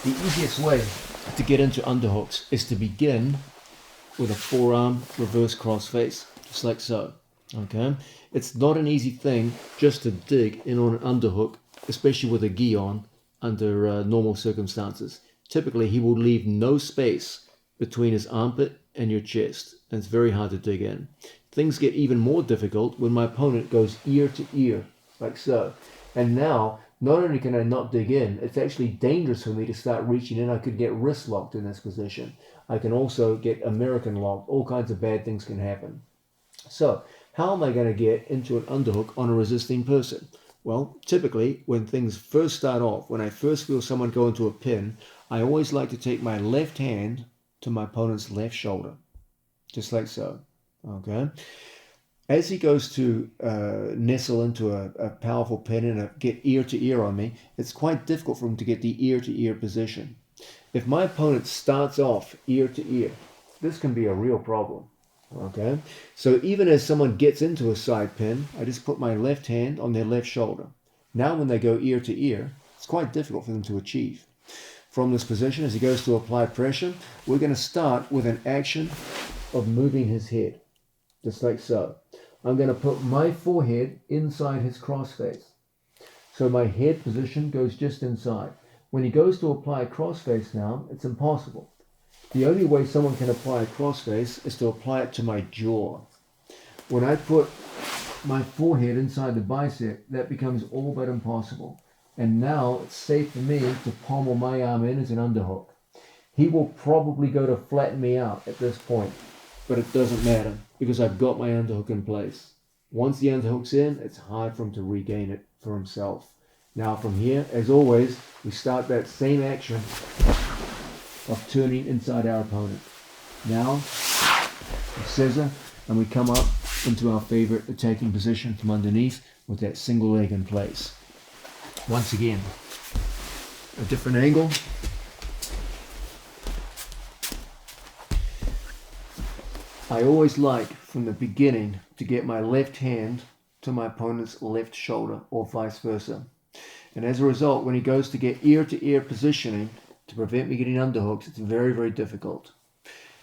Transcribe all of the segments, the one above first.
The easiest way to get into underhooks is to begin with a forearm reverse crossface, just like so. Okay, it's not an easy thing just to dig in on an underhook, especially with a gi on under normal circumstances. Typically, he will leave no space between his armpit and your chest, and it's very hard to dig in. Things get even more difficult when my opponent goes ear to ear, like so. And now, not only can I not dig in, it's actually dangerous for me to start reaching in. I could get wrist locked in this position. I can also get American locked. All kinds of bad things can happen. So, how am I going to get into an underhook on a resisting person? Well, typically, when things first start off, when I first feel someone go into a pin, I always like to take my left hand to my opponent's left shoulder, just like so. Okay. As he goes to nestle into a powerful pin and get ear to ear on me, it's quite difficult for him to get the ear to ear position. If my opponent starts off ear to ear, this can be a real problem. Okay, so even as someone gets into a side pin, I just put my left hand on their left shoulder. Now when they go ear to ear, it's quite difficult for them to achieve. From this position, as he goes to apply pressure, we're going to start with an action of moving his head, just like so. I'm going to put my forehead inside his crossface. So my head position goes just inside. When he goes to apply a crossface now, it's impossible. The only way someone can apply a crossface is to apply it to my jaw. When I put my forehead inside the bicep, that becomes all but impossible. And now it's safe for me to pommel my arm in as an underhook. He will probably go to flatten me out at this point, but it doesn't matter because I've got my underhook in place. Once the underhook's in, it's hard for him to regain it for himself. Now from here, as always, we start that same action of turning inside our opponent. Now, we scissor and we come up into our favorite attacking position from underneath with that single leg in place. Once again, a different angle. I always like from the beginning to get my left hand to my opponent's left shoulder or vice versa. And as a result, when he goes to get ear to ear positioning, to prevent me getting underhooks, it's very, very difficult.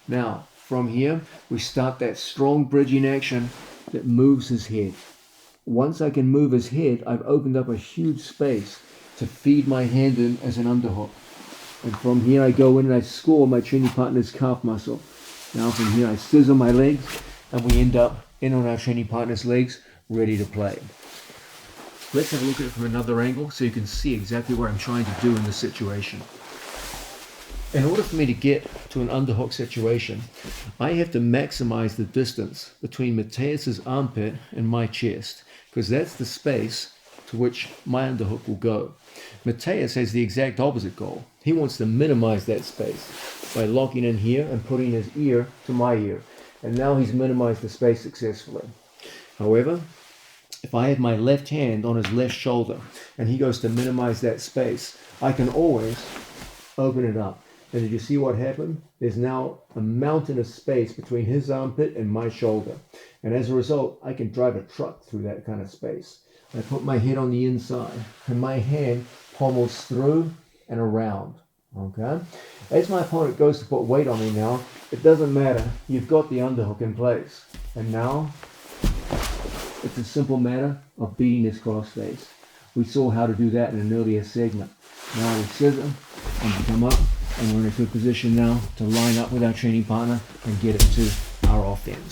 Now, from here, we start that strong bridging action that moves his head. Once I can move his head, I've opened up a huge space to feed my hand in as an underhook. And from here, I go in and I score my training partner's calf muscle. Now from here, I scissor my legs, and we end up in on our training partner's legs, ready to play. Let's have a look at it from another angle so you can see exactly what I'm trying to do in this situation. In order for me to get to an underhook situation, I have to maximize the distance between Mateus's armpit and my chest, because that's the space to which my underhook will go. Mateus has the exact opposite goal. He wants to minimize that space by locking in here and putting his ear to my ear. And now he's minimized the space successfully. However, if I have my left hand on his left shoulder and he goes to minimize that space, I can always open it up. And did you see what happened? There's now a mountain of space between his armpit and my shoulder. And as a result, I can drive a truck through that kind of space. I put my head on the inside and my hand pommels through and around. Okay? As my opponent goes to put weight on me now, it doesn't matter. You've got the underhook in place. And now, it's a simple matter of beating this crossface. We saw how to do that in an earlier segment. Now we scissor and we come up. And we're in a good position now to line up with our training partner and get it to our offense.